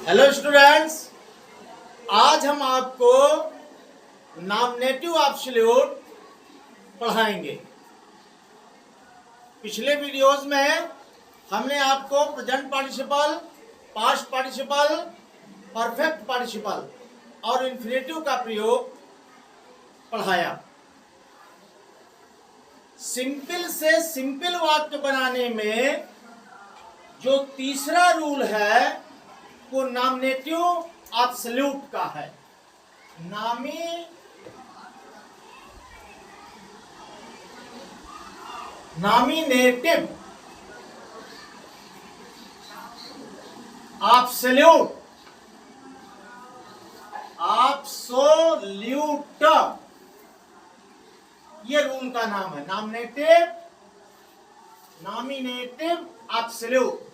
Hello students, आज हम आपको नॉमिनेटिव एब्सोल्यूट पढ़ाएंगे। पिछले वीडियोस में हमने आपको present participle, past participle, perfect participle और इन्फिनेटिव का प्रयोग पढ़ाया। सिंपल से सिंपल वाक्य बनाने में जो तीसरा रूल है वो नॉमिनेटिव एब्सोल्यूट का है। नॉमिनेटिव एब्सोल्यूट ये रूल का नाम है, नॉमिनेटिव एब्सोल्यूट।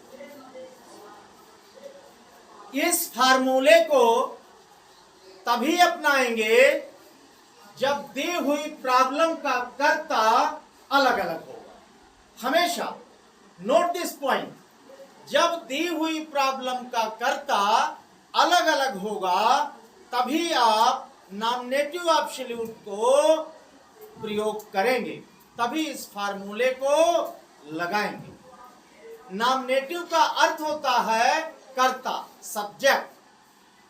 इस फार्मूले को तभी अपनाएंगे जब दी हुई प्रॉब्लम का कर्ता अलग अलग होगा। हमेशा नोट दिस पॉइंट, जब दी हुई प्रॉब्लम का कर्ता अलग अलग होगा तभी आप नॉमिनेटिव एब्सोल्यूट को प्रयोग करेंगे, तभी इस फार्मूले को लगाएंगे। नॉमिनेटिव का अर्थ होता है कर्ता, सब्जेक्ट।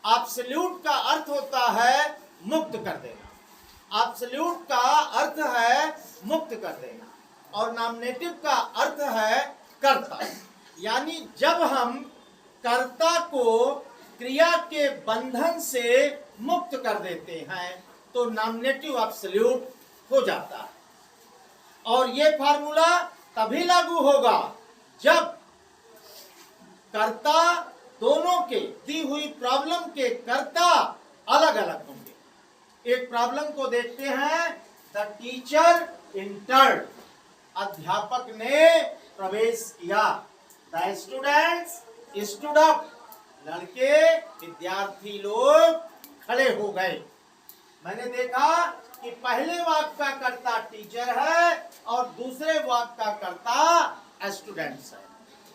एब्सोल्यूट का अर्थ होता है मुक्त कर देना। एब्सोल्यूट का अर्थ है मुक्त कर देना और नॉमिनेटिव का अर्थ है कर्ता। यानी जब हम कर्ता को क्रिया के बंधन से मुक्त कर देते हैं तो नॉमिनेटिव एब्सोल्यूट हो जाता है। और ये फार्मूला तभी लागू होगा जब कर्ता दोनों के, दी हुई प्रॉब्लम के कर्ता अलग अलग होंगे। एक प्रॉब्लम को देखते हैं। द टीचर एंटर्ड, अध्यापक ने प्रवेश किया। द स्टूडेंट्स स्टूड अप, लड़के विद्यार्थी लोग खड़े हो गए। मैंने देखा कि पहले वाक्य का कर्ता टीचर है और दूसरे वाक्य का कर्ता स्टूडेंट्स है।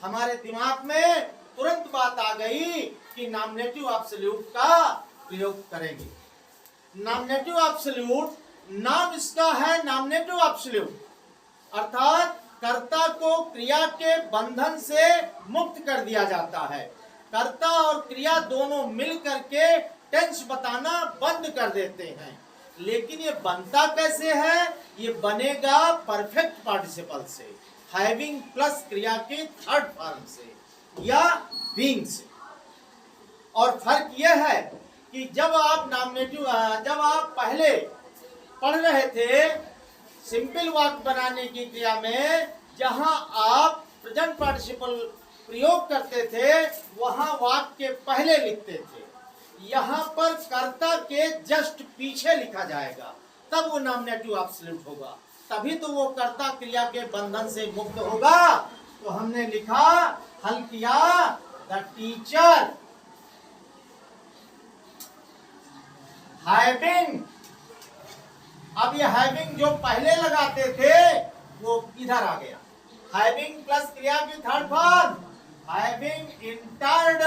हमारे दिमाग में तुरंत बात आ गई कि नॉमिनेटिव एब्सोल्यूट का प्रयोग करेंगे। नॉमिनेटिव एब्सोल्यूट नाम इसका है नॉमिनेटिव एब्सोल्यूट, अर्थात कर्ता को क्रिया के बंधन से मुक्त कर दिया जाता है। कर्ता और क्रिया दोनों मिल करके टेंस बताना बंद कर देते हैं। लेकिन ये बनता कैसे है? ये बनेगा परफेक्ट पार्टिसिपल से, हैविंग प्लस क्रिया के थर्ड फॉर्म से या बीइंग से। और फर्क यह है कि जब आप पहले पढ़ रहे थे सिंपल वाक्य बनाने की क्रिया में, जहां आप प्रेजेंट पार्टिसिपल प्रयोग करते थे वहां वाक्य के पहले लिखते थे। यहां पर कर्ता के जस्ट पीछे लिखा जाएगा, तब वो नॉमिनेटिव एब्सोल्यूट होगा, तभी तो वो कर्ता क्रिया के बंधन से मुक्त होगा। तो हमने लिखा, हल किया, द टीचर हैविंग। अब ये हैविंग जो पहले लगाते थे वो इधर आ गया। हैविंग प्लस क्रिया की थर्ड फॉर्म, हैविंग एंटर्ड,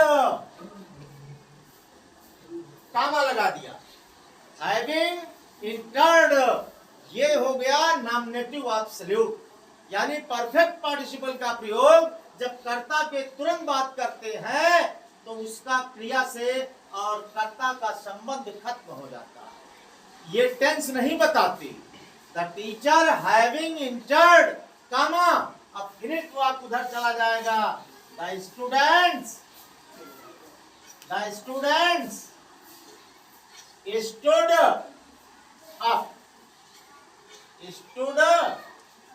कामा लगा दिया, हैविंग एंटर्ड। ये हो गया नॉमिनेटिव एब्सोल्यूट। यानी परफेक्ट पार्टिसिपल का प्रयोग जब कर्ता के तुरंत बात करते हैं तो उसका क्रिया से और कर्ता का संबंध खत्म हो जाता है। ये टेंस नहीं बताती। द टीचर हैविंग एंटर्ड, कामा, अब फिनिट वाक्य उधर चला जाएगा। The students stood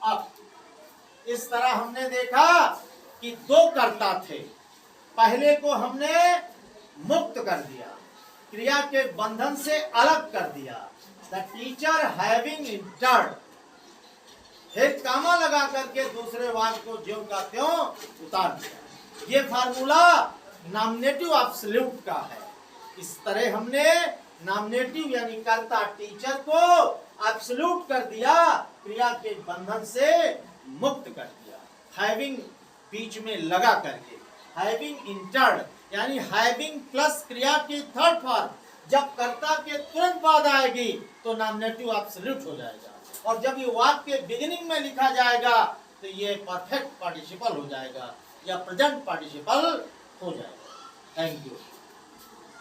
up. इस तरह हमने देखा कि दो कर्ता थे, पहले को हमने मुक्त कर दिया, क्रिया के बंधन से अलग कर दिया, द टीचर हैविंग एंटर्ड। फिर कामा लगा करके दूसरे वाक्य को ज्यों का त्यों उतार दिया। ये फार्मूला नॉमिनेटिव एब्सोल्यूट का है। इस तरह हमने नॉमिनेटिव यानी कर्ता टीचर को एब्सोल्यूट कर दिया, क्रिया के बंधन से मुक्त कर दिया। हैविंग बीच में लगा करके, हैविंग इंटर्ड यानी हैविंग प्लस क्रिया की थर्ड फॉर्म जब कर्ता के तुरंत बाद आएगी तो नॉमिनेटिव एब्सोल्यूट हो जाएगा, और जब ये वाक्य के बिगिनिंग में लिखा जाएगा तो ये परफेक्ट पार्टिसिपल हो जाएगा या प्रेजेंट पार्टिसिपल हो जाएगा। Thank you.